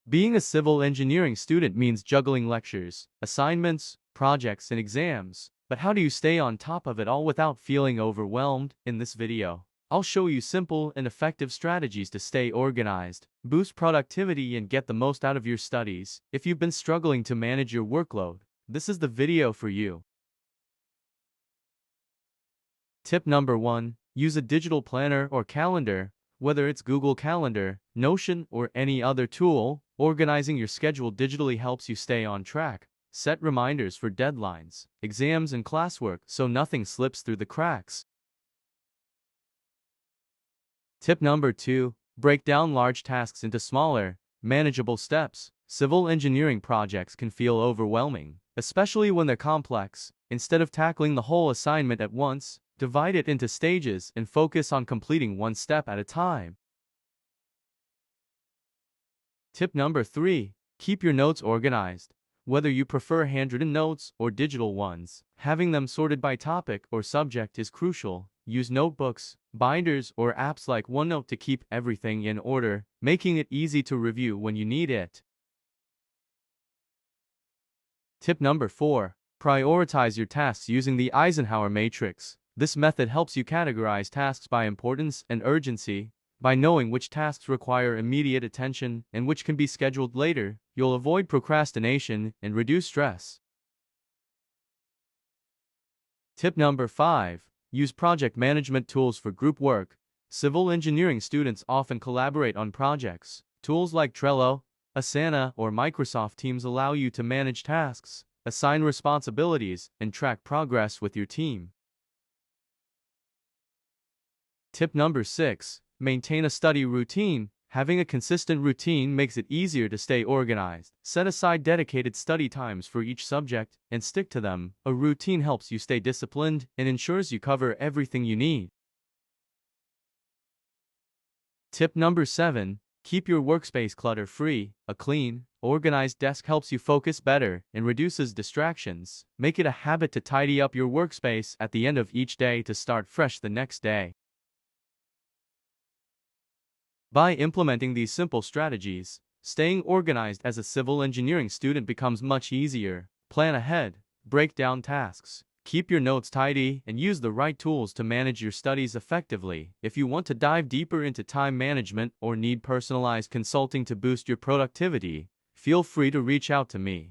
Being a civil engineering student means juggling lectures, assignments, projects, and exams. But how do you stay on top of it all without feeling overwhelmed? In this video, I'll show you simple and effective strategies to stay organized, boost productivity, and get the most out of your studies. If you've been struggling to manage your workload, this is the video for you. Tip number 1. Use a digital planner or calendar. Whether it's Google Calendar, Notion, or any other tool, organizing your schedule digitally helps you stay on track. Set reminders for deadlines, exams, and classwork so nothing slips through the cracks. Tip number 2. Break down large tasks into smaller, manageable steps. Civil engineering projects can feel overwhelming, especially when they're complex. Instead of tackling the whole assignment at once, divide it into stages and focus on completing one step at a time. Tip number 3. Keep your notes organized. Whether you prefer handwritten notes or digital ones, having them sorted by topic or subject is crucial. Use notebooks, binders, or apps like OneNote to keep everything in order, making it easy to review when you need it. Tip number 4. Prioritize your tasks using the Eisenhower matrix. This method helps you categorize tasks by importance and urgency. By knowing which tasks require immediate attention and which can be scheduled later, you'll avoid procrastination and reduce stress. Tip number 5. Use project management tools for group work. Civil engineering students often collaborate on projects. Tools like Trello, Asana, or Microsoft Teams allow you to manage tasks, assign responsibilities, and track progress with your team. Tip number 6. Maintain a study routine. Having a consistent routine makes it easier to stay organized. Set aside dedicated study times for each subject and stick to them. A routine helps you stay disciplined and ensures you cover everything you need. Tip number 7. Keep your workspace clutter-free. A clean, organized desk helps you focus better and reduces distractions. Make it a habit to tidy up your workspace at the end of each day to start fresh the next day. By implementing these simple strategies, staying organized as a civil engineering student becomes much easier. Plan ahead, break down tasks, keep your notes tidy, and use the right tools to manage your studies effectively. If you want to dive deeper into time management or need personalized consulting to boost your productivity, feel free to reach out to me.